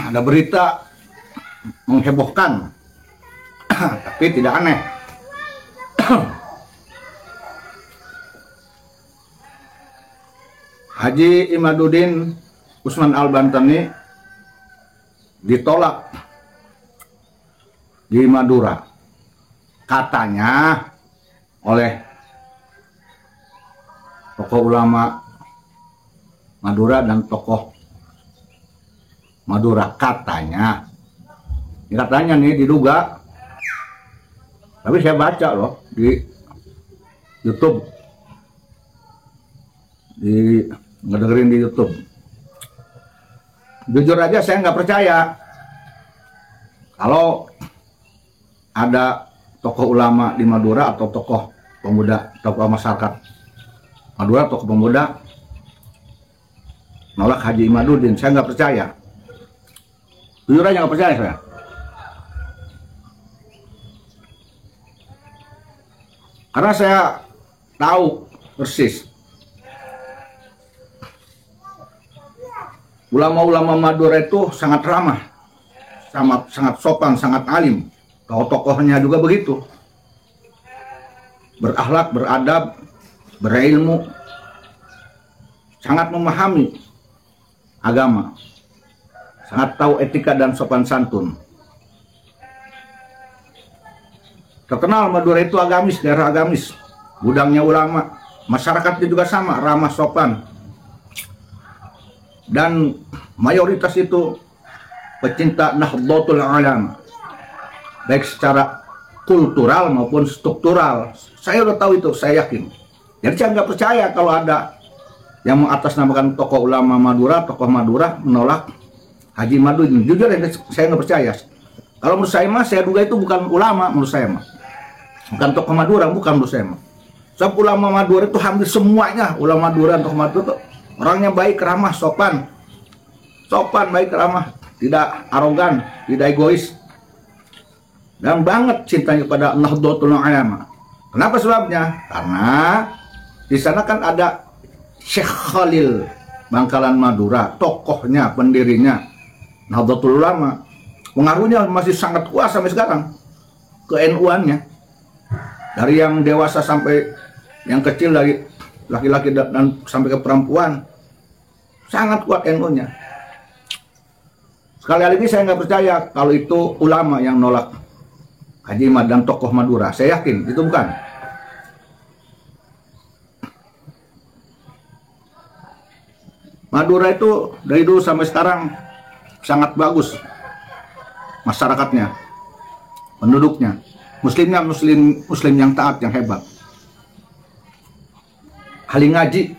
ada berita menghebohkan, tapi tidak aneh. Haji Imaduddin Usman Al-Bantani ditolak di Madura, katanya oleh tokoh ulama Madura dan tokoh Madura, katanya. Ini katanya nih, diduga. Tapi saya baca loh di YouTube, ngedengerin di YouTube. Jujur aja saya nggak percaya kalau ada tokoh ulama di Madura atau tokoh pemuda, tokoh masyarakat Madura, tokoh pemuda nolak Haji Imaduddin. Saya nggak percaya. Jujur aja nggak percaya saya. Karena saya tahu persis ulama-ulama Madura itu sangat ramah, sangat sopan, sangat alim. Tokoh-tokohnya juga begitu. Berakhlak, beradab, berilmu, sangat memahami agama, sangat tahu etika dan sopan santun. Terkenal Madura itu agamis, daerah agamis, gudangnya ulama, masyarakatnya juga sama, ramah, sopan. Dan mayoritas itu pecinta Nahdlatul Ulama, baik secara kultural maupun struktural. Saya udah tahu itu, saya yakin. Jadi saya nggak percaya kalau ada yang mengatasnamakan tokoh ulama Madura, tokoh Madura menolak Haji Imaduddin. Jujur ya, saya nggak percaya. Kalau menurut saya mah, saya duga itu bukan ulama, menurut saya mah, bukan tokoh Madura, bukan menurut saya mah. Sebab ulama Madura itu hampir semuanya, ulama Madura, tokoh Madura itu orangnya baik, ramah, sopan, baik, ramah, tidak arogan, tidak egois, dan banget cintanya pada Nahdlatul Ulama. Kenapa sebabnya? Karena di sana kan ada Syekh Khalil Bangkalan Madura, tokohnya, pendirinya Nahdlatul Ulama. Pengaruhnya masih sangat kuat sampai sekarang ke NU-annya. Dari yang dewasa sampai yang kecil, dari laki-laki dan sampai ke perempuan, sangat kuat NU-nya. Sekali lagi saya nggak percaya kalau itu ulama yang nolak Haji Imad dan tokoh Madura. Saya yakin itu bukan. Madura itu dari dulu sampai sekarang sangat bagus masyarakatnya, penduduknya, muslimnya muslim yang taat, yang hebat, ahli ngaji,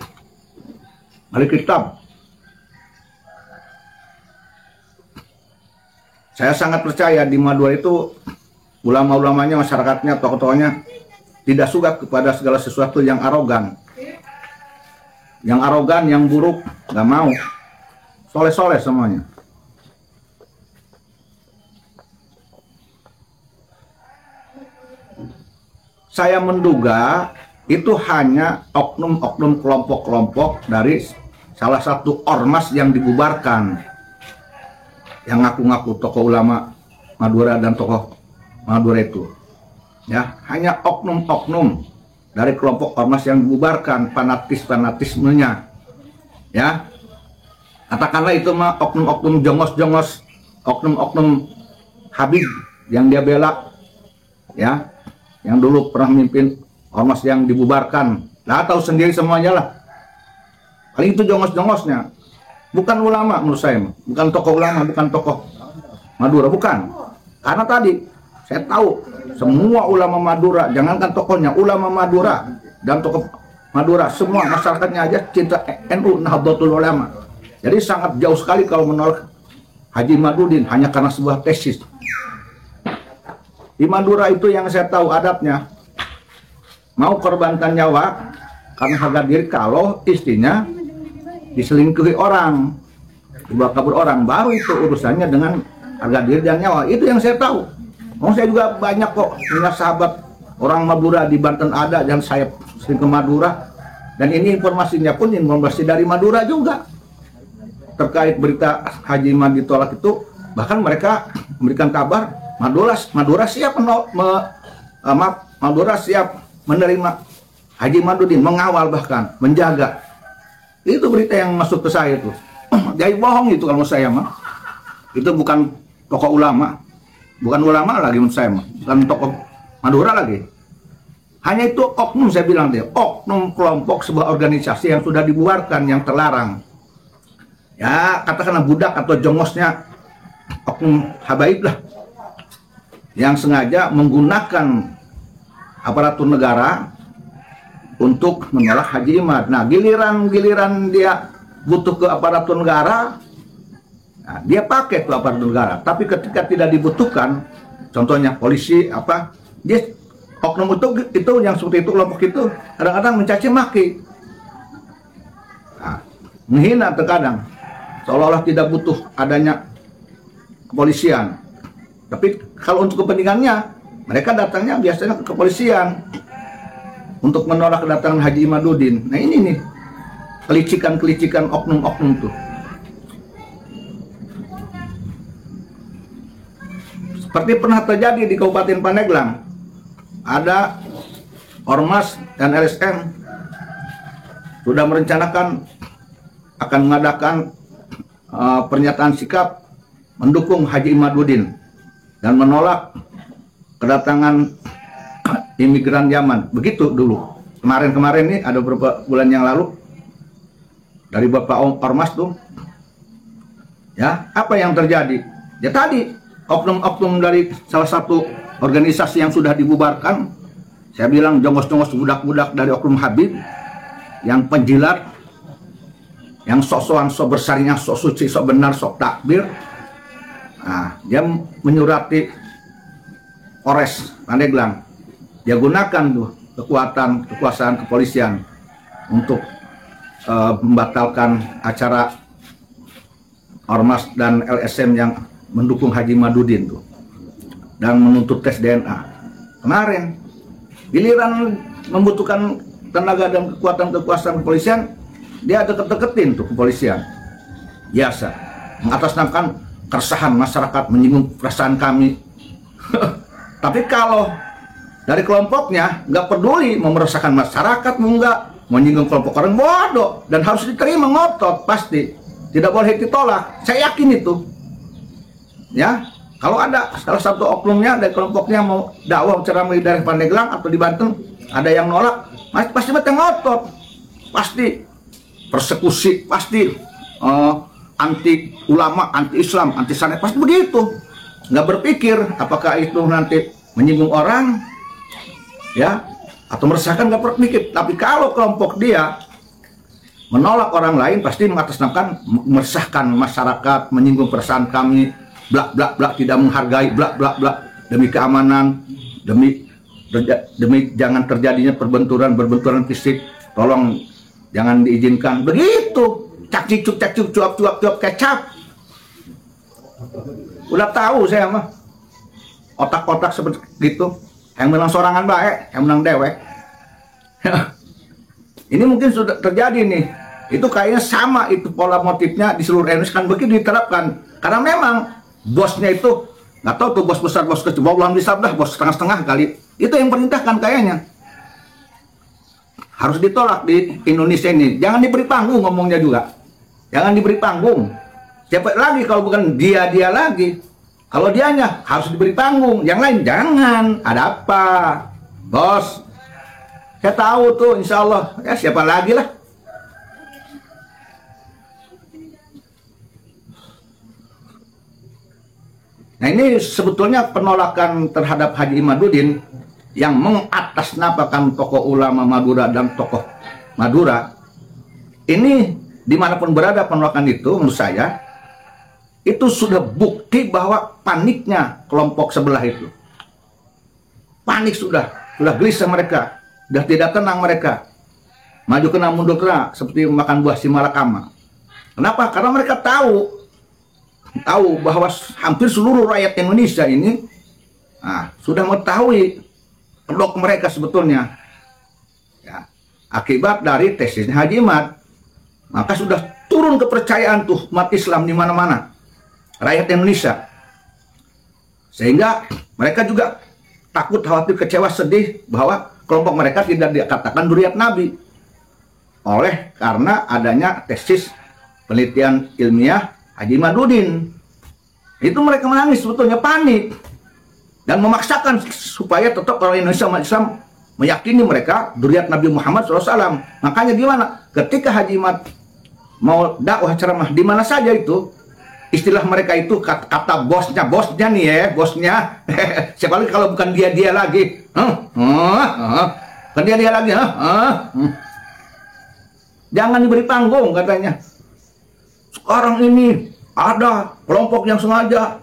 ahli kitab. Saya sangat percaya di Madura itu ulama-ulamanya, masyarakatnya, tokoh-tokohnya tidak suka kepada segala sesuatu yang arogan. Yang arogan, yang buruk, nggak mau. Soleh-soleh semuanya. Saya menduga itu hanya oknum-oknum kelompok-kelompok dari salah satu ormas yang dibubarkan, yang ngaku-ngaku tokoh ulama Madura dan tokoh Madura itu. Ya, hanya oknum-oknum dari kelompok ormas yang dibubarkan, fanatismenya. Ya, katakanlah itu mah oknum-oknum jongos-jongos, oknum-oknum Habib yang dia bela, ya, yang dulu pernah memimpin ormas yang dibubarkan. Lah, tahu sendiri semuanya lah. Paling itu jongos-jongosnya. Bukan ulama menurut saya, bukan tokoh ulama, bukan tokoh Madura, bukan. Karena tadi saya tahu semua ulama Madura, jangankan tokohnya, ulama Madura dan tokoh Madura, semua masyarakatnya aja cinta NU, Nahdlatul Ulama. Jadi sangat jauh sekali kalau menolak Haji Imaduddin hanya karena sebuah tesis. Di Madura itu yang saya tahu adatnya, mau korbankan nyawa karena harga diri kalau istrinya diselingkuhi orang, dibawa kabur orang, baru itu urusannya dengan harga diri dan nyawa. Itu yang saya tahu. Saya juga banyak kok punya sahabat orang Madura di Banten ada, dan saya sering ke Madura, dan ini informasinya pun informasi dari Madura juga terkait berita Haji Imad ditolak itu. Bahkan mereka memberikan kabar Madura siap Madura siap menerima Haji Madudin, mengawal bahkan menjaga. Itu berita yang masuk ke saya tuh. Jadi bohong itu kalau saya mah. Itu bukan tokoh ulama, bukan ulama lagi menurut saya mah, bukan tokoh Madura lagi. Hanya itu oknum, saya bilang dia, oknum kelompok sebuah organisasi yang sudah dibubarkan, yang terlarang. Ya katakanlah budak atau jongosnya oknum habaib lah, yang sengaja menggunakan aparatur negara untuk menolak Haji Imad. Nah giliran dia butuh ke aparatur negara, nah, dia pakai ke aparatur negara. Tapi ketika tidak dibutuhkan, contohnya polisi apa, dia oknum itu yang seperti itu, kelompok itu kadang-kadang mencaci maki, nah, menghina terkadang, seolah-olah tidak butuh adanya kepolisian. Tapi kalau untuk kepentingannya, mereka datangnya biasanya ke kepolisian untuk menolak kedatangan Haji Imaduddin. Nah ini nih kelicikan-kelicikan oknum-oknum tuh. Seperti pernah terjadi di Kabupaten Pandeglang, ada Ormas dan LSM sudah merencanakan akan mengadakan pernyataan sikap mendukung Haji Imaduddin dan menolak kedatangan imigran Yaman. Begitu dulu. Kemarin nih ada beberapa bulan yang lalu dari Bapak Ormas tuh. Ya, apa yang terjadi? Ya tadi oknum-oknum dari salah satu organisasi yang sudah dibubarkan, saya bilang jongos-jongos budak-budak dari oknum Habib yang penjilat, yang sok-sokan, sok bersarinya, sok suci, sok benar, sok takbir. Nah, dia menyurati Polres Pandeglang. Dia gunakan tuh kekuasaan kepolisian untuk membatalkan acara Ormas dan LSM yang mendukung Haji Imaduddin tuh dan menuntut tes DNA. Kemarin giliran membutuhkan tenaga dan kekuasaan kepolisian, dia deket-deketin tuh kepolisian. Biasa mengatasnamakan keresahan masyarakat, menyinggung perasaan kami. Tapi kalau dari kelompoknya nggak peduli mau meresahkan masyarakat, mau menyinggung kelompok orang, bodoh, dan harus diterima, ngotot pasti, tidak boleh ditolak. Saya yakin itu. Ya, kalau ada salah satu oknumnya dari kelompoknya mau dakwah ceramah dari Pandeglang atau di Banten, ada yang nolak, pasti mereka ngotot, pasti persekusi, pasti anti ulama, anti Islam, anti sanad, pasti begitu. Nggak berpikir apakah itu nanti menyinggung orang, ya, atau meresahkan, nggak berpikir. Tapi kalau kelompok dia menolak orang lain, pasti mengatasnamakan meresahkan masyarakat, menyinggung perasaan kami, blak blak blak, tidak menghargai, blak blak blak, demi keamanan, demi jangan terjadinya berbenturan fisik, tolong jangan diizinkan. Begitu, cak cicuk cuap cuap kecap. Udah tahu saya mah otak-otak seperti itu, yang menang sorangan baik, yang menang dewek. Ini mungkin sudah terjadi nih. Itu kayaknya sama itu pola motifnya di seluruh Indonesia, kan begitu diterapkan. Karena memang bosnya itu nggak tahu tuh, bos besar, bos kecil, belum disabdah, bos setengah-setengah kali. Itu yang perintahkan kayaknya. Harus ditolak di Indonesia ini. Jangan diberi panggung ngomongnya juga. Jangan diberi panggung. Siapa lagi kalau bukan dia lagi. Kalau dianya harus diberi panggung, yang lain jangan. Ada apa, bos? Saya tahu tuh, insya Allah. Ya siapa lagi lah. Nah ini sebetulnya penolakan terhadap Haji Imaduddin yang mengatasnamakan tokoh ulama Madura dan tokoh Madura. Ini dimanapun berada penolakan itu, menurut saya itu sudah bukti bahwa paniknya kelompok sebelah itu. Panik sudah gelisah mereka, sudah tidak tenang mereka. Maju kena mundur kena, seperti makan buah si malakama. Kenapa? Karena mereka tahu bahwa hampir seluruh rakyat Indonesia ini sudah mengetahui kedok mereka sebetulnya, ya, akibat dari tesisnya Haji Imad. Maka sudah turun kepercayaan tuh umat Islam di mana-mana, rakyat Indonesia. Sehingga mereka juga takut, khawatir, kecewa, sedih bahwa kelompok mereka tidak dikatakan dzurriyyat Nabi. Oleh karena adanya tesis penelitian ilmiah Haji Madudin. Itu mereka menangis, sebetulnya panik. Dan memaksakan supaya tetap orang Indonesia umat Islam meyakini mereka dzurriyyat Nabi Muhammad SAW. Makanya gimana? Ketika Haji Mat mau dakwah ceramah di mana saja itu, istilah mereka itu kata bosnya nih ya, bosnya. Siapa lagi kalau bukan dia lagi? Bukan dia lagi. Jangan diberi panggung katanya. Sekarang ini ada kelompok yang sengaja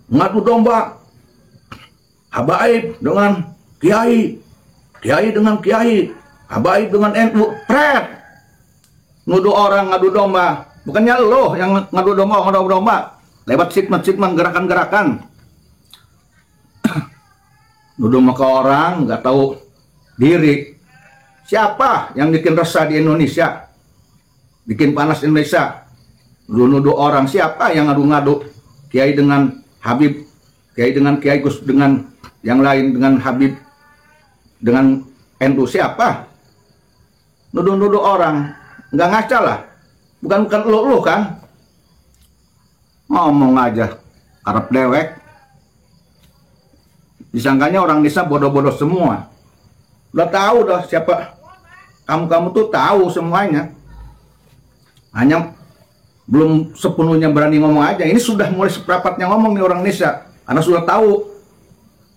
mengadu domba habaib dengan kiai, kiai dengan kiai, habaib dengan NU. Pret, nuduh orang ngadu domba. Bukannya lo yang ngadu domba lewat segmen gerakan-gerakan. Nuduh ke orang nggak tahu diri. Siapa yang bikin resah di Indonesia, bikin panas Indonesia? Nuduh orang. Siapa yang ngadu-ngadu kiai dengan Habib, kiai dengan kiai, Gus dengan yang lain, dengan Habib, dengan NU? Siapa? Nuduh orang. Nggak ngaca lah. Bukan lu kan? Ngomong aja, Arab dewek. Disangkanya orang desa bodoh-bodoh semua. Udah tahu dah siapa. Kamu tuh tahu semuanya. Hanya belum sepenuhnya berani ngomong aja. Ini sudah mulai seperempatnya ngomong nih orang desa. Karena sudah tahu.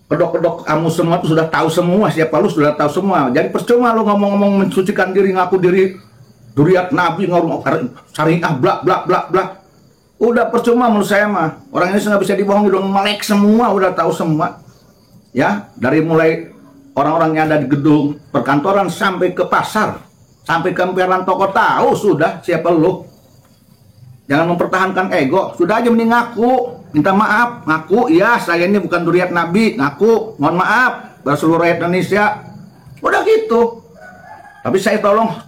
Kedok-kedok kamu semua tuh sudah tahu semua. Siapa lu sudah tahu semua. Jadi percuma lu ngomong-ngomong mensucikan diri, ngaku diri dzurriyyat Nabi, ngomong syariah, bla bla bla bla. Udah percuma menurut saya mah. Orang ini nggak bisa dibohongi, udah melek semua, udah tahu semua. Ya, dari mulai orang-orang yang ada di gedung perkantoran sampai ke pasar, sampai ke emperan toko, tahu sudah siapa lu. Jangan mempertahankan ego. Sudah aja mending ngaku, minta maaf, ngaku, ya saya ini bukan dzurriyyat Nabi, ngaku, mohon maaf pada seluruh rakyat Indonesia. Udah gitu. Tapi saya tolong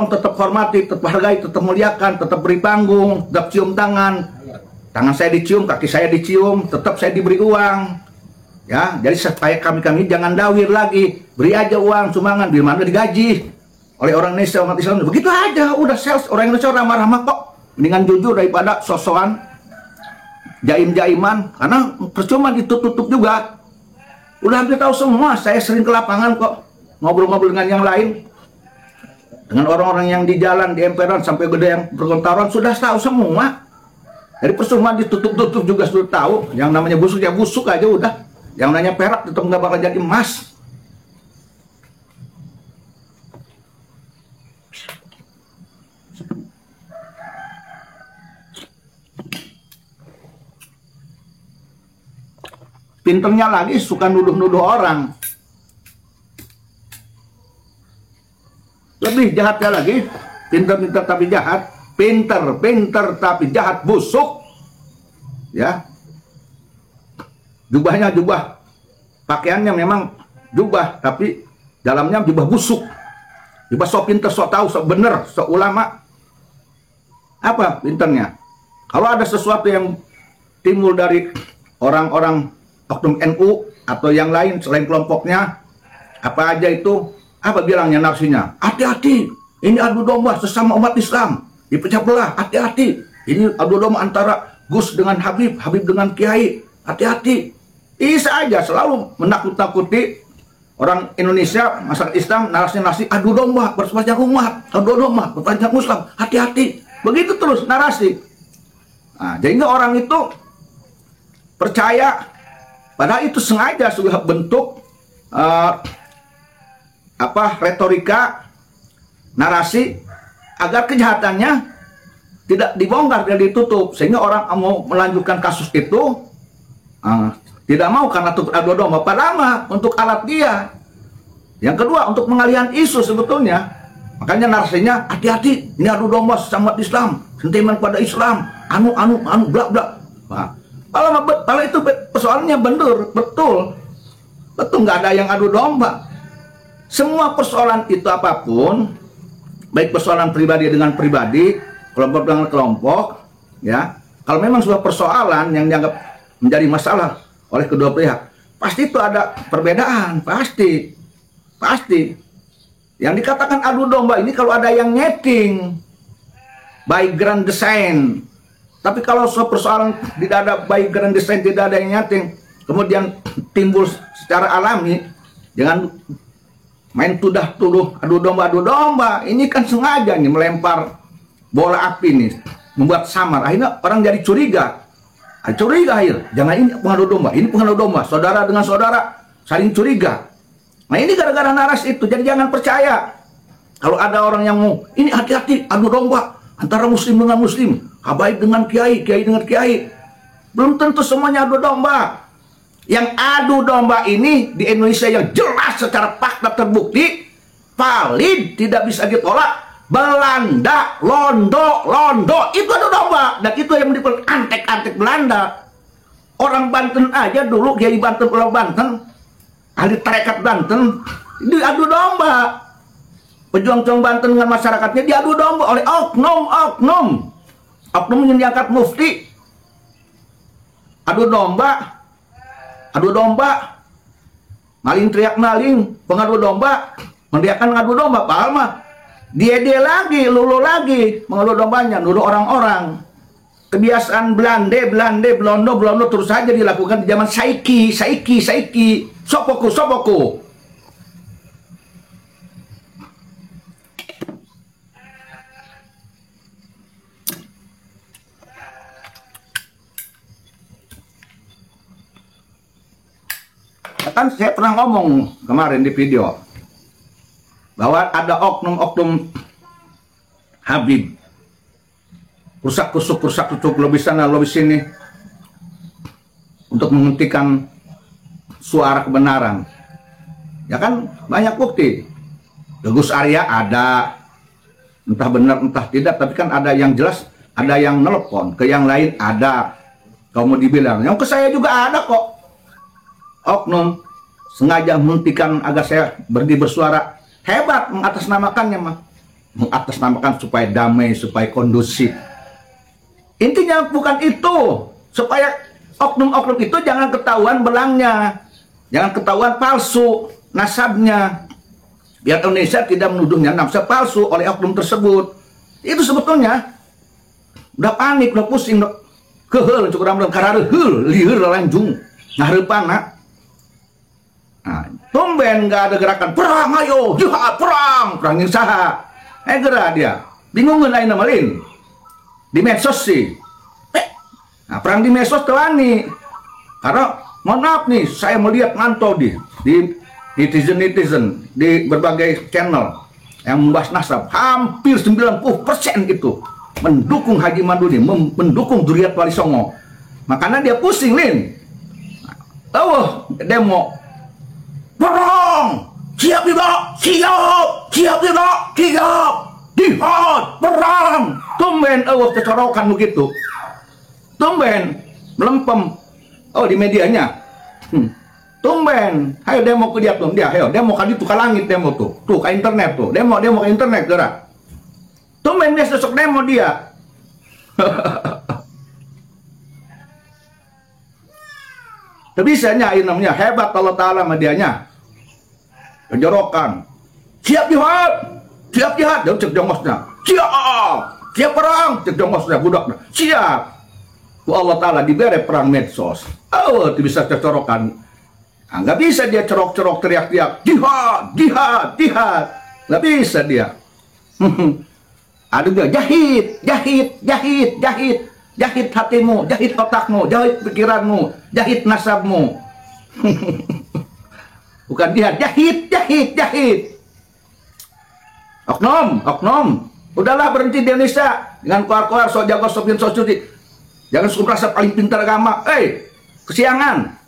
tetap hormati, tetap hargai, tetap muliakan, tetap beri panggung, tetap cium tangan. Tangan saya dicium, kaki saya dicium, tetap saya diberi uang. Ya, jadi supaya kami jangan dawir lagi. Beri aja uang, sumbangan, di mana digaji oleh orang Indonesia, umat Islam. Begitu aja, udah sales. Orang Indonesia ramah-ramah kok. Mendingan jujur daripada sosokan jaim-jaiman. Karena percuma ditutup juga. Udah hampir tahu semua, saya sering ke lapangan kok. Ngobrol-ngobrol dengan yang lain. Dengan orang-orang yang di jalan, di emperan, sampai gede yang perkantoran, sudah tahu semua. Jadi percuma ditutup-tutup juga sudah tahu. Yang namanya busuk ya busuk aja udah. Yang namanya perak tetap nggak bakal jadi emas. Pinternya lagi suka nuduh-nuduh orang. Lebih jahatnya lagi, pinter-pinter tapi jahat, pinter tapi jahat, busuk, ya. Jubahnya jubah, pakaiannya memang jubah, tapi dalamnya jubah busuk. Jubah sok pinter, sok tahu, sok bener, sok ulama. Apa pinternya? Kalau ada sesuatu yang timbul dari orang-orang oknum NU atau yang lain selain kelompoknya, apa aja itu? Apa bilangnya narasinya? Hati-hati, ini adu domba sesama umat Islam, dipecah belah, hati-hati. Ini adu domba antara Gus dengan Habib, Habib dengan Kiai, hati-hati. Bisa aja selalu menakut-nakuti orang Indonesia, masyarakat Islam, narasi-narasi adu domba, bersepanjang umat, adu domba, bersepanjang Islam, hati-hati. Begitu terus narasi. Nah, sehingga orang itu percaya, padahal itu sengaja sudah bentuk retorika, narasi agar kejahatannya tidak dibongkar dan ditutup, sehingga orang mau melanjutkan kasus itu tidak mau karena tutup adu domba. Pertama untuk alat dia, yang kedua untuk pengalihan isu sebetulnya. Makanya narasinya hati-hati, ini adu domba sesama Islam, sentimen pada Islam, anu bla bla. Nah, kalau itu persoalannya betul nggak ada yang adu domba. Semua persoalan itu apapun, baik persoalan pribadi dengan pribadi, kelompok dengan kelompok, ya. Kalau memang sudah persoalan yang dianggap menjadi masalah oleh kedua pihak. Pasti itu ada perbedaan, pasti. Yang dikatakan adu domba ini kalau ada yang nyeting by grand design. Tapi kalau persoalan tidak ada by grand design, tidak ada yang nyeting, kemudian timbul secara alami, jangan main tuduh adu domba. Ini kan sengaja nih melempar bola api nih, membuat samar. Akhirnya orang jadi curiga. Jangan ini pengadu domba, ini pengadu domba. Saudara dengan saudara saling curiga. Nah ini gara-gara narasi itu. Jadi jangan percaya kalau ada orang yang mau ini hati-hati adu domba antara muslim dengan muslim, habaib dengan kiai, kiai dengan kiai. Belum tentu semuanya adu domba. Yang adu domba ini di Indonesia yang jelas secara fakta terbukti valid, tidak bisa ditolak. Belanda, Londo itu adu domba, dan itu yang menipu antek Belanda. Orang Banten aja dulu, Kiai Banten, Pulau Banten, ahli tarekat Banten, diadu domba. Pejuang-pejuang Banten dengan masyarakatnya diadu domba oleh oknum yang diangkat mufti. Adu domba, maling teriak maling, pengadu domba, meneriakkan ngadu domba, paham mah? Dia lagi, lulu lagi mengadu dombanya, nuduh orang-orang. Kebiasaan Blondo terus saja dilakukan di zaman Saiki, Sopoku. Kan saya pernah ngomong kemarin di video bahwa ada oknum Habib rusak tusuk lebih sana lebih sini untuk menghentikan suara kebenaran. Ya kan banyak bukti. Gus Arya ada, entah benar entah tidak, tapi kan ada yang jelas, ada yang nelpon ke yang lain ada. Kamu dibilang yang ke saya juga ada kok. Oknum sengaja menghentikan agar saya berhenti bersuara. Hebat mengatasnamakannya mah. Mengatasnamakan supaya damai, supaya kondusif. Intinya bukan itu. Supaya oknum-oknum itu jangan ketahuan belangnya. Jangan ketahuan palsu nasabnya. Biar Indonesia tidak menuduhnya nasab palsu oleh oknum tersebut. Itu sebetulnya udah panik, udah pusing, udah kehel, cukup ramdan kararehel, liur lanjung, ngaharepana. Nah, tumben nggak ada gerakan perang, ayo jihad, perangin saha. Gerak dia, bingung nggak malin di medsos sih. Nah, perang di medsos tewani karena mohon maaf nih, saya melihat mantau di netizen di berbagai channel yang membahas nasab, hampir 90% itu mendukung Haji Maduni, mendukung Zuriat Wali Songo. Makanya dia pusing lin. Demo perang, siap tidak? Siap jihad, perang. Tumben kecorokan begitu. Tumben melempem di medianya. Tumben, ayo demo ke dia tuh, ayo demo kan itu ke langit demo tuh ke internet tuh, demo ke internet gerak. Tumben dia sosok demo dia. Terbisanya ini namanya hebat Allah Ta'ala sama dianya. Kejorokan. Siap jihad, dia cek jongosnya. Siap perang, cek jongosnya budaknya. Siap. Allah Ta'ala diberi perang medsos. Itu bisa kecorokan. Nah, nggak bisa dia cerok-cerok teriak-teriak jihad. Nggak bisa dia. Aduh dia jahit hatimu, jahit otakmu, jahit pikiranmu, jahit nasabmu. Bukan dia jahit. Oknum, udahlah berhenti di Indonesia dengan keluar so jago sopin so cuti. Jangan suka merasa paling pintar agama. Kesiangan.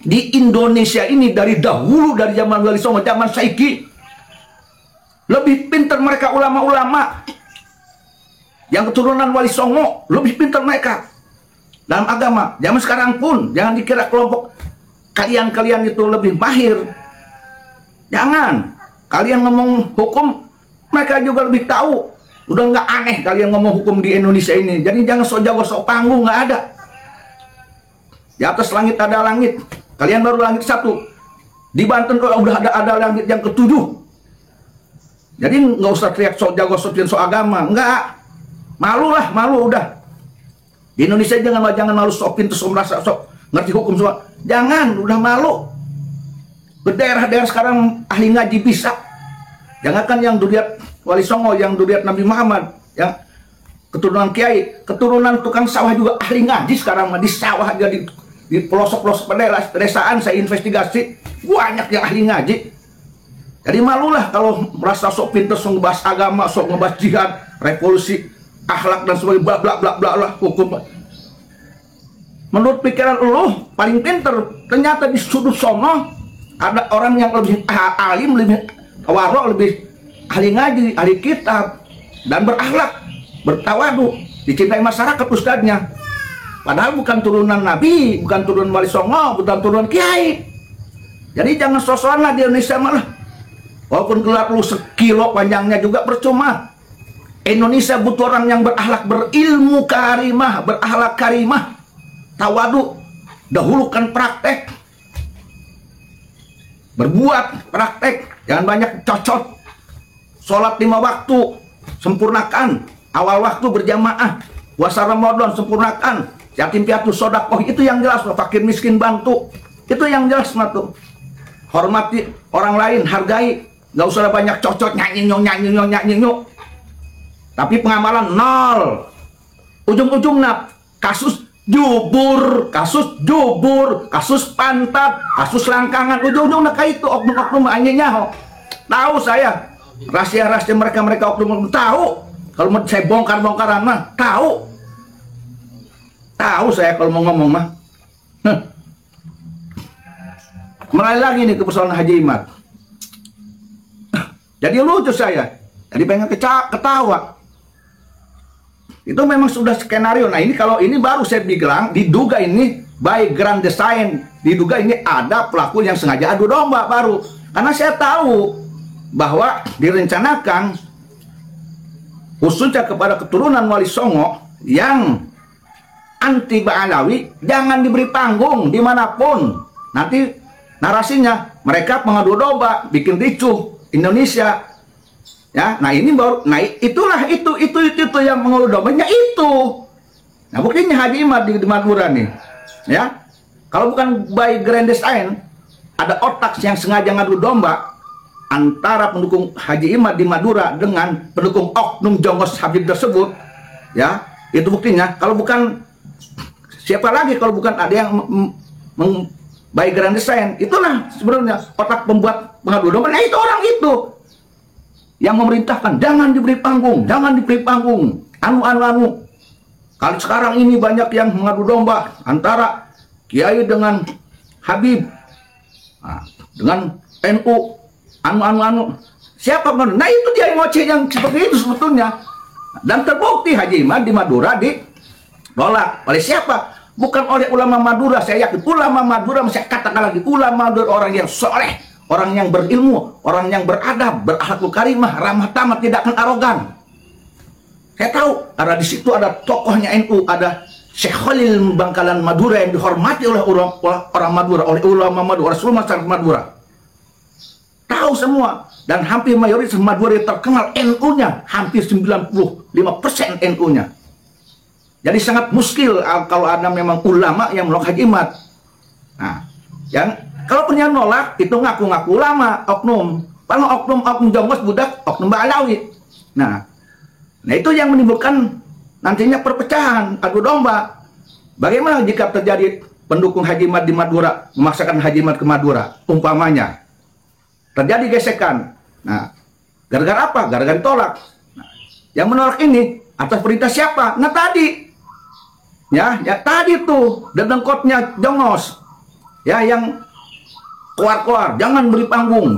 Di Indonesia ini dari dahulu, dari zaman Wali Songo, zaman Saiki, lebih pintar mereka ulama-ulama yang keturunan Wali Songo, lebih pintar mereka dalam agama. Zaman sekarang pun jangan dikira kelompok kalian itu lebih mahir. Jangan. Kalian ngomong hukum, mereka juga lebih tahu. Udah nggak aneh kalian ngomong hukum di Indonesia ini. Jadi jangan sok jago sok panggung, nggak ada. Di atas langit ada langit. Kalian baru langit satu. Di Banten udah ada langit yang ketujuh. Jadi nggak usah teriak sok jago sok agama. Enggak. Malu lah, malu udah. Di Indonesia jangan malu sok pintu sok merasa sok ngerti hukum semua. Jangan, udah malu. Berdaerah-daerah sekarang ahli ngaji bisa. Jangankan yang duriat Wali Songo, yang duriat Nabi Muhammad, yang keturunan kiai, keturunan tukang sawah juga ahli ngaji sekarang di sawah aja di pelosok-pelosok pedesaan saya investigasi banyak yang ahli ngaji. Jadi malulah kalau merasa sok pintar, sok ngebahas agama, sok ngebahas jihad, revolusi, akhlak dan sebagainya, bla bla bla bla bla, hukum. Menurut pikiran lu paling pintar, ternyata di sudut sono ada orang yang lebih alim, lebih warok, lebih ahli ngaji, ahli kitab, dan berakhlak, bertawadu, dicintai masyarakat ustadznya. Padahal bukan turunan Nabi, bukan turunan Wali Songo, bukan turunan kiai. Jadi jangan sosokan lah di Indonesia malah. Walaupun gelar lu sekilo panjangnya juga percuma. Indonesia butuh orang yang berakhlak, berilmu karimah, berakhlak karimah, tawadu, dahulukan praktek, berbuat praktek, jangan banyak cocok. Sholat 5 waktu, sempurnakan. Awal waktu berjamaah, puasa Ramadan sempurnakan. Yatim piatu sodakoh, itu yang jelas. Fakir miskin bantu, itu yang jelas tuh. Hormati orang lain, hargai. Nggak usah banyak cocok nyanyi nyok. Tapi pengamalan nol. Ujung-ujungnya kasus jubur, kasus pantat, kasus langkangan. Ujung-ujungnya kayak itu oknum-oknum anjingnya. Tahu saya rahasia-rahasia mereka oknum tahu. Kalau mau saya bongkar-bongkaran mah tahu. Tahu saya kalau mau ngomong mah. Mulai lagi nih ke persoalan Haji Imad. Jadi lucu saya. Jadi pengen ketawa. Itu memang sudah skenario. Nah ini kalau ini baru saya bilang, diduga ini by grand design. Diduga ini ada pelaku yang sengaja adu domba baru. Karena saya tahu bahwa direncanakan khususnya kepada keturunan Wali Songo yang anti Ba'alawi jangan diberi panggung dimanapun. Nanti narasinya mereka pengadu domba, bikin ricuh Indonesia. Ya, nah ini baru, nah itulah itu yang mengadu dombanya itu. Nah buktinya Haji Imad di Madura nih, ya. Kalau bukan by grand design, ada otak yang sengaja ngadu domba antara pendukung Haji Imad di Madura dengan pendukung oknum Jongos Habib tersebut, ya. Itu buktinya. Kalau bukan siapa lagi kalau bukan ada yang by grand design, itulah sebenarnya otak pembuat pengadu domba. Nah itu orang itu yang memerintahkan jangan diberi panggung, anu. Kalau sekarang ini banyak yang mengadu domba antara Kiai dengan Habib, nah, dengan NU, anu. Siapa? Nah itu dia yang ngoceh yang seperti itu sebetulnya. Dan terbukti Haji Imad di Madura ditolak oleh siapa? Bukan oleh ulama Madura. Saya yakin ulama Madura, saya katakan lagi, ulama Madura orang yang soleh, orang yang berilmu, orang yang beradab, berakhlak karimah, ramah tamah, tidak akan arogan. Saya tahu, karena di situ ada tokohnya NU, ada Syekh Khalil Bangkalan Madura yang dihormati oleh orang Madura, oleh ulama Madura, oleh seluruh masyarakat Madura. Tahu semua, dan hampir mayoritas Madura yang terkenal NU-nya, hampir 95% NU-nya. Jadi sangat muskil kalau ada memang ulama yang menolak Haji Imad. Nah, yang kalau punya nolak itu ngaku-ngaku ulama, oknum. Kalau oknum Jongos budak, oknum Ba'alawi. Nah itu yang menimbulkan nantinya perpecahan, adu domba. Bagaimana jika terjadi pendukung Haji Imad di Madura memaksakan Haji Imad ke Madura, umpamanya terjadi gesekan. Nah, gara-gara apa? Gara-gara ditolak. Nah, yang menolak ini atas perintah siapa? Nah tadi, ya tadi tuh dedengkotnya Jongos, ya yang keluar, jangan beri panggung,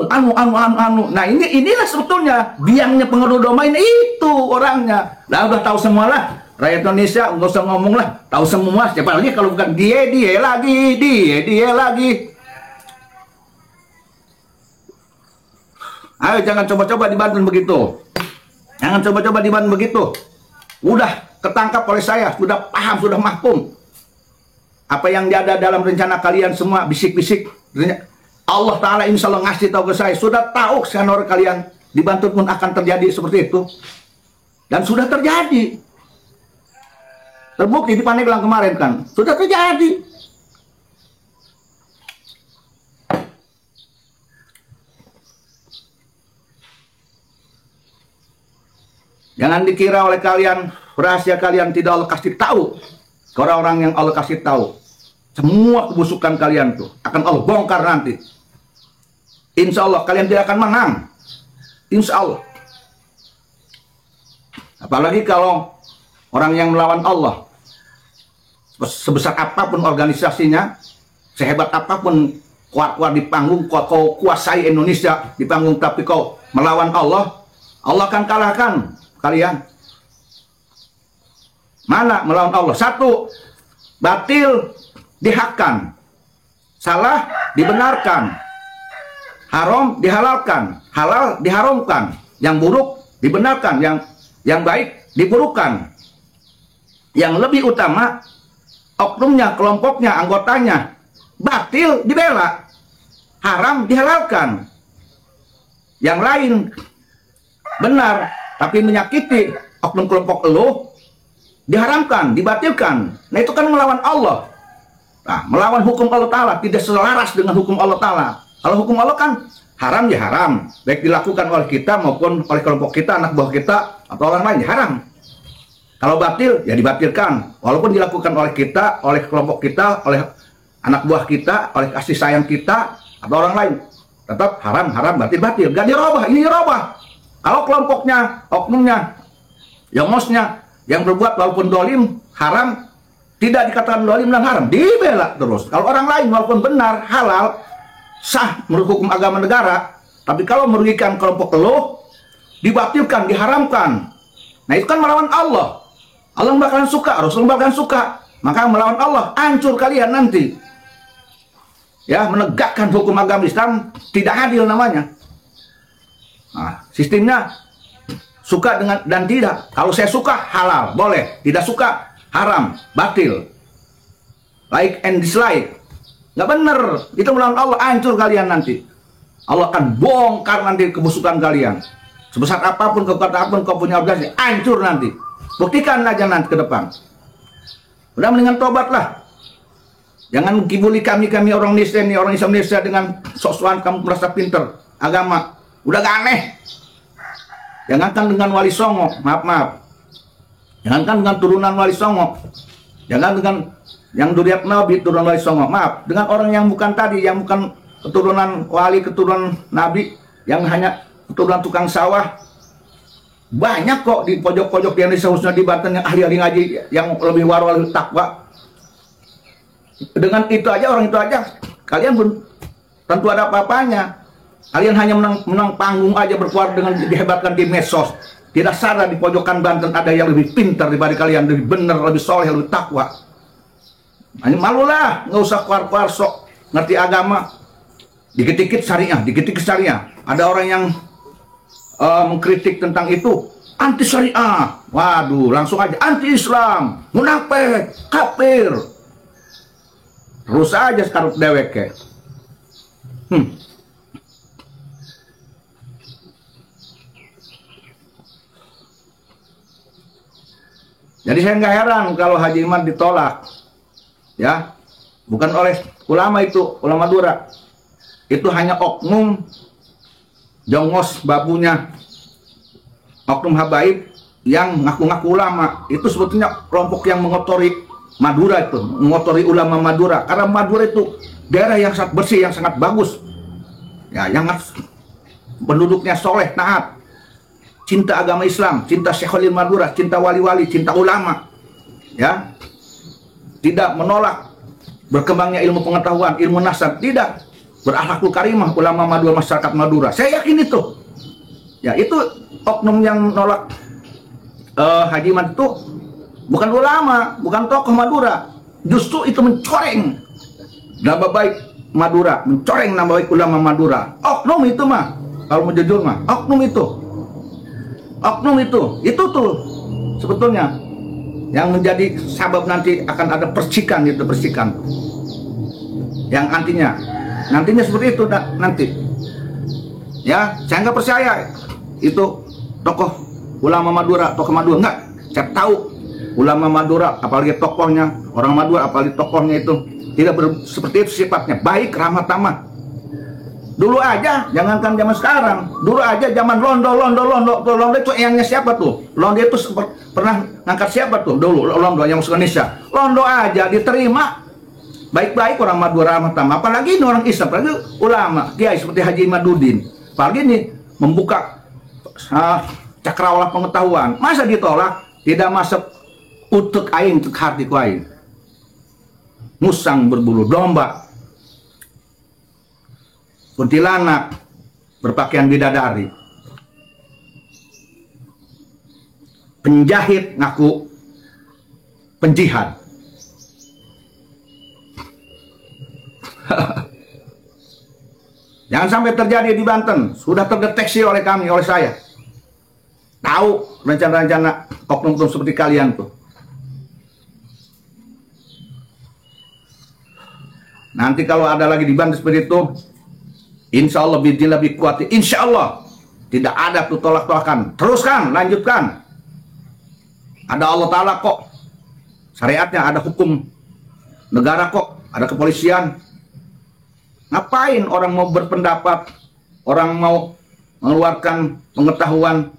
anu. Nah inilah sebetulnya biangnya pengadu domba ini, itu orangnya. Nah udah tahu semua lah, rakyat Indonesia nggak usah ngomong lah, tahu semua. Siapa lagi kalau bukan dia lagi. Ayo jangan coba-coba di Banten begitu. Udah ketangkap oleh saya, sudah paham, sudah mahkum. Apa yang ada dalam rencana kalian semua, bisik-bisik. Allah Ta'ala insya Allah ngasih tahu ke saya, sudah tahu senior kalian dibantu pun akan terjadi seperti itu. Dan sudah terjadi. Terbukti di Pandeglang kemarin kan, sudah terjadi. Jangan dikira oleh kalian, rahasia kalian tidak Allah kasih tahu ke orang-orang yang Allah kasih tahu. Semua kebusukan kalian tuh akan Allah bongkar nanti. Insya Allah kalian tidak akan menang. Insya Allah. Apalagi kalau orang yang melawan Allah, sebesar apapun organisasinya, sehebat apapun kuat-kuat di panggung, kau kuasai Indonesia di panggung, tapi kau melawan Allah, Allah akan kalahkan kalian. Mana melawan Allah? Satu, batil dihakkan, salah dibenarkan, haram dihalalkan, halal diharamkan, yang buruk dibenarkan, yang baik diburukan. Yang lebih utama, oknumnya, kelompoknya, anggotanya batil dibela, haram dihalalkan. Yang lain benar tapi menyakiti oknum kelompok elu diharamkan, dibatilkan. Nah itu kan melawan Allah. Nah, melawan hukum Allah Ta'ala, tidak selaras dengan hukum Allah Ta'ala. Kalau hukum Allah kan haram ya haram, baik dilakukan oleh kita maupun oleh kelompok kita, anak buah kita, atau orang lain ya haram. Kalau batil ya dibatilkan, walaupun dilakukan oleh kita, oleh kelompok kita, oleh anak buah kita, oleh kasih sayang kita, atau orang lain, tetap haram, batil. Gak dirubah, ini dirubah. Kalau kelompoknya, oknumnya, yongosnya, yang berbuat walaupun dolim, haram, tidak dikatakan dolim dan haram, dibela terus. Kalau orang lain walaupun benar, halal, sah menurut hukum agama negara, tapi kalau merugikan kelompok elu, dibatilkan, diharamkan. Nah itu kan melawan Allah. Allah bakalan suka, Rasul bakalan suka. Maka melawan Allah, hancur kalian nanti. Ya, menegakkan hukum agama Islam tidak adil namanya. Nah, sistemnya suka dengan dan tidak. Kalau saya suka halal, boleh. Tidak suka haram, batil. Like and dislike. Nggak bener. Itu melawan Allah, hancur kalian nanti. Allah akan bongkar nanti kebusukan kalian. Sebesar apapun, kekuatan apapun kau punya organisasi, hancur nanti. Buktikan aja nanti ke depan. Udah mendingan tobatlah. Jangan kibuli kami orang Indonesia ini, orang Islam Indonesia dengan sok-sokan kamu merasa pinter agama. Udah gak aneh. Jangankan dengan Wali Songo, maaf. Jangankan dengan turunan Wali Songo. Jangan dengan yang Duriat Nabi, turunan Wali Songo. Maaf, dengan orang yang bukan tadi, yang bukan keturunan wali, keturunan Nabi, yang hanya keturunan tukang sawah. Banyak kok di pojok-pojok yang khususnya di Banten yang ahli-ahli ngaji, yang lebih waro, lebih takwa. Dengan itu aja, orang itu aja, kalian pun tentu ada apa-apanya. Kalian hanya menang panggung aja, berkuar dengan dihebatkan di medsos. Tidak sadar di pojokan Banten ada yang lebih pintar daripada kalian, lebih benar, lebih soleh, lebih takwa. Hanya malulah, nggak usah keluar-keluar sok ngerti agama. Dikit-dikit syariah, dikit-dikit syariah. Ada orang yang mengkritik tentang itu, anti syariah. Waduh, langsung aja anti Islam, munafik, kafir. Terus aja sekarang dewek ya. Jadi saya nggak heran kalau Haji Imad ditolak, ya, bukan oleh ulama itu, ulama Madura, itu hanya oknum jongos babunya, oknum habaib yang ngaku-ngaku ulama. Itu sebetulnya kelompok yang mengotori Madura itu, mengotori ulama Madura, karena Madura itu daerah yang sangat bersih, yang sangat bagus, ya, yang penduduknya soleh, taat. Cinta agama Islam, cinta Syekhul Madura, cinta wali-wali, cinta ulama, ya, tidak menolak berkembangnya ilmu pengetahuan, ilmu nasab, tidak, berakhlakul karimah ulama Madura, masyarakat Madura. Saya yakin itu, ya, itu oknum yang menolak Haji Imad itu bukan ulama, bukan tokoh Madura, justru itu mencoreng nama baik Madura, mencoreng nama baik ulama Madura. Oknum itu mah, kalau mau jujur mah, oknum itu tuh sebetulnya yang menjadi sabab nanti akan ada percikan, itu percikan yang nantinya seperti itu nanti. Ya, saya nggak percaya itu tokoh ulama Madura, tokoh Madura, enggak. Saya tahu ulama Madura, apalagi tokohnya, orang Madura, apalagi tokohnya itu tidak seperti itu sifatnya, baik, ramah tamah. Dulu aja, jangankan zaman sekarang, dulu aja zaman Londo itu eyangnya siapa tuh? Londo itu pernah ngangkat siapa tuh? Dulu Londo yang masuk Indonesia. Londo aja diterima baik-baik, orang Madura ramah tamah. Apalagi ini orang Islam, apalagi ulama, kiai seperti Haji Imaduddin. Apalagi ini membuka cakrawala pengetahuan. Masa ditolak? Tidak masuk utek aing, utek hati ku aing. Musang berbulu domba, kuntilanak berpakaian bidadari, penjahit ngaku penjihad. Jangan sampai terjadi di Banten. Sudah terdeteksi oleh kami, oleh saya. Tahu rencana-rencana oknum-oknum seperti kalian tuh. Nanti kalau ada lagi di Banten seperti itu, insya Allah bidillah biquati, insya Allah tidak ada tuh tolak-tolakan. Teruskan, lanjutkan. Ada Allah Ta'ala kok, syariatnya, ada hukum negara kok, ada kepolisian. Ngapain orang mau berpendapat, orang mau mengeluarkan pengetahuan,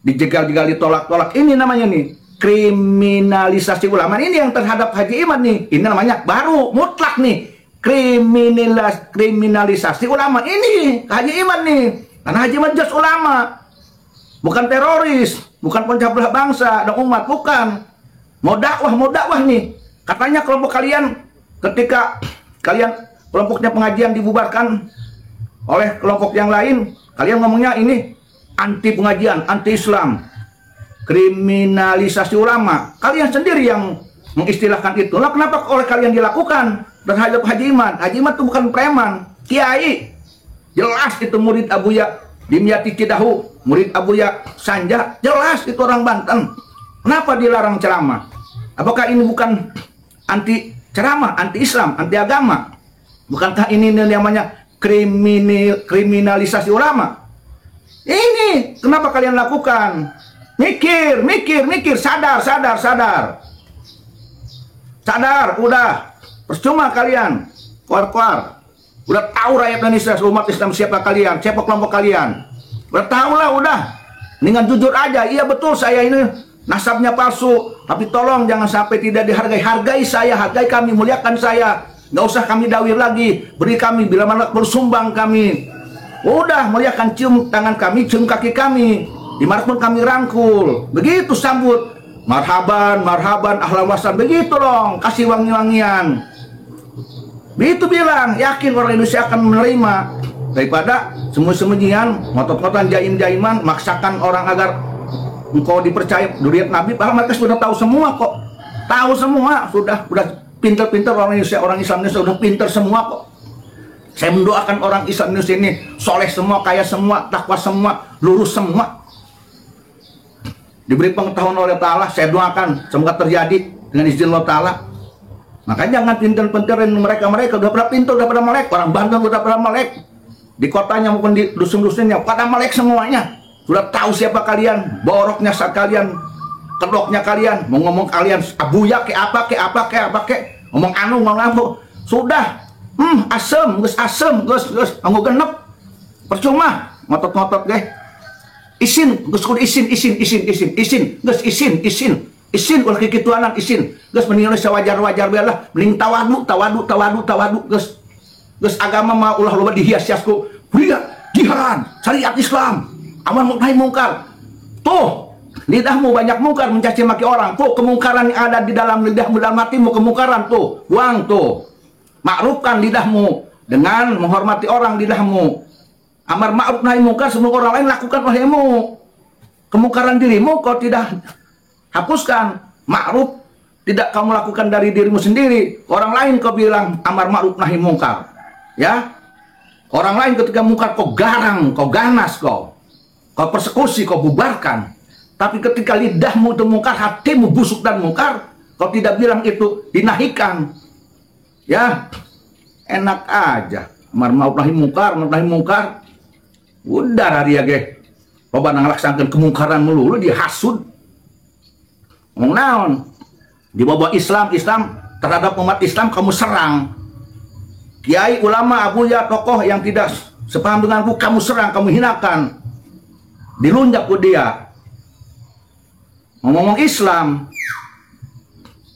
dijegal-jegal, ditolak-tolak? Ini namanya nih kriminalisasi ulama. Ini yang terhadap Haji Imad nih, ini namanya baru mutlak nih, kriminalisasi ulama. Ini Haji Imad nih, karena Haji Imad jelas ulama, bukan teroris, bukan pecah belah bangsa dan umat, bukan. Mau dakwah nih. Katanya kelompok kalian, ketika kalian kelompoknya pengajian dibubarkan oleh kelompok yang lain, kalian ngomongnya ini anti pengajian, anti Islam, kriminalisasi ulama. Kalian sendiri yang mengistilahkan itu. Lah kenapa oleh kalian dilakukan terhadap Haji Imad? Haji Imad itu bukan preman, kiai. Jelas itu murid Abuya Dimyati Cidahu, murid Abuya Sanja. Jelas itu orang Banten. Kenapa dilarang ceramah? Apakah ini bukan anti ceramah, anti Islam, anti agama? Bukankah ini namanya kriminalisasi ulama? Ini kenapa kalian lakukan? Mikir, sadar. Sadar, udah. Percuma kalian. Keluar. Udah tahu rakyat Indonesia, umat Islam siapa kalian, siapa kelompok kalian. Udah tahu lah, udah. Dengan jujur aja, iya betul saya ini nasabnya palsu. Tapi tolong jangan sampai tidak dihargai. Hargai saya, hargai kami, muliakan saya. Nggak usah kami dawir lagi, beri kami bila mana bersumbang kami. Udah, muliakan, cium tangan kami, cium kaki kami, dimanapun kami rangkul. Begitu sambut, marhaban, ahlan wasan, begitu dong, kasih wangi-wangian. Begitu bilang, yakin orang Indonesia akan menerima. Daripada sembunyi-sembunyian, ngotot-ngototan, jaim-jaiman, maksakan orang agar engkau dipercaya duriat Nabi. Padahal mereka sudah tahu semua kok. Tahu semua, sudah pinter-pinter orang Indonesia, orang Islam Indonesia sudah pinter semua kok. Saya mendoakan orang Islam Indonesia ini soleh semua, kaya semua, takwa semua, lurus semua. Diberi pengetahuan oleh Ta'ala, saya doakan semoga terjadi dengan izin Allah Ta'ala. Makanya jangan pinter-pinterin mereka udah pada pinter, udah pada melek. Orang Banten udah pada melek. Di kotanya maupun di dusun-dusunnya pada melek semuanya. Sudah tahu siapa kalian, boroknya kalian, kedoknya kalian, mau ngomong kalian abuya ke apa ke, ngomong ngomong sudah, asem, gus, anggo genep, percuma, ngotot deh, isin, gus isin, ulah kikituanan isin, gus mending wajar belah, mending tawadu, gus agama mah ulah loba dihias-hiasku, jihad, syariat Islam, amar nahi mungkar, tuh. Lidahmu banyak mungkar, mencaci maki orang. Tuh kemungkaran yang ada di dalam lidahmu, dalam hatimu, kemungkaran tuh. Buang tuh. Makrufkan lidahmu dengan menghormati orang, lidahmu. Amar ma'ruf nahi mungkar, semua orang lain lakukan olehmu. Kemungkaran dirimu kau tidak hapuskan. Ma'ruf tidak kamu lakukan dari dirimu sendiri. Orang lain kau bilang amar ma'ruf nahi mungkar. Ya. Orang lain ketika mungkar kau garang, kau ganas kau persekusi, kau bubarkan. Tapi ketika lidahmu itu mungkar, hatimu busuk dan mungkar, kau tidak bilang itu dinahikan. Ya, enak aja. Mau nahi mungkar. Udah dia ge. Loba ngalaksakeun kemungkaran melulu dihasud. Ngomong naon? Di bawah Islam terhadap umat Islam kamu serang. Kiai, ulama, abuya, tokoh yang tidak sepaham denganku kamu serang, kamu hinakan. Dilunjak ku dia. Ngomong Islam,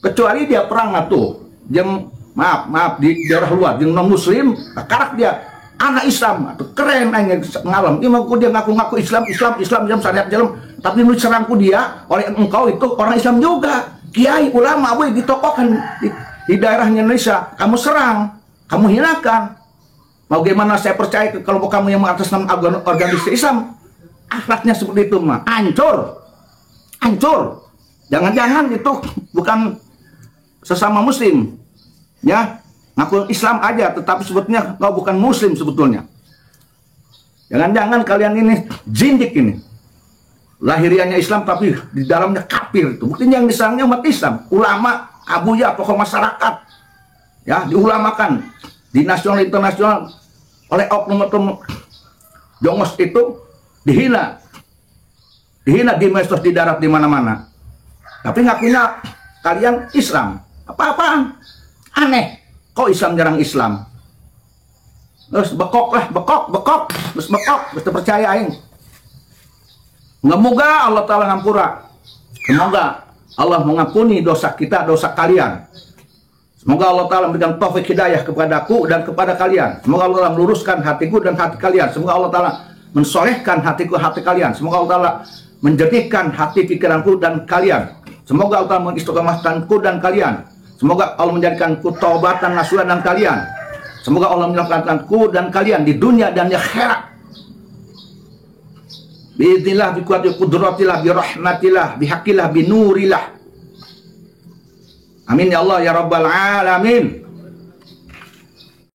kecuali dia perang atuh, yang maaf di daerah luar, yang non Muslim, karak dia anak Islam, atau keren aja ngalam. Ini mau dia ngaku Islam jam syariat jalan, tapi nu serangku dia oleh engkau itu orang Islam juga, kiai, ulama, boy ditokohkan di daerahnya Indonesia, kamu serang, kamu hinakan. Mau gimana saya percaya ke kelompok kamu yang mengatasnamakan organisasi Islam, akhlaknya seperti itu mah, hancur. Jangan-jangan itu bukan sesama muslim, ya, ngaku Islam aja, tetapi sebetulnya kau bukan muslim sebetulnya. Jangan-jangan kalian ini jindik ini, lahiriannya Islam tapi di dalamnya kafir. Itu buktinya yang diserangnya umat Islam, ulama, abuya, tokoh masyarakat, ya, diulamakan di nasional internasional oleh oknum jongos itu dihina di medsos, di darat, di mana-mana. Tapi ngakunya kalian Islam. Apa-apaan? Aneh. Kok Islam jarang Islam? Terus bekok. Terus percaya aing. Semoga Allah Ta'ala ngampura. Semoga Allah mengampuni dosa kita, dosa kalian. Semoga Allah Ta'ala memberikan taufik hidayah kepadaku dan kepada kalian. Semoga Allah Ta'ala meluruskan hatiku dan hati kalian. Semoga Allah Ta'ala mensolehkan hatiku, hati kalian. Semoga Allah Ta'ala menjernihkan hati pikiranku dan kalian. Semoga Allah mengistiqomahkanku dan kalian. Semoga Allah menjadikanku taubatan nasuhan dan kalian. Semoga Allah menyelamatkanku dan kalian di dunia dan di akhirat. Biidznillah, biquwwati qudratillah, birahmatillah, bihaqillah, binurillah. Amin ya Allah ya rabbal alamin.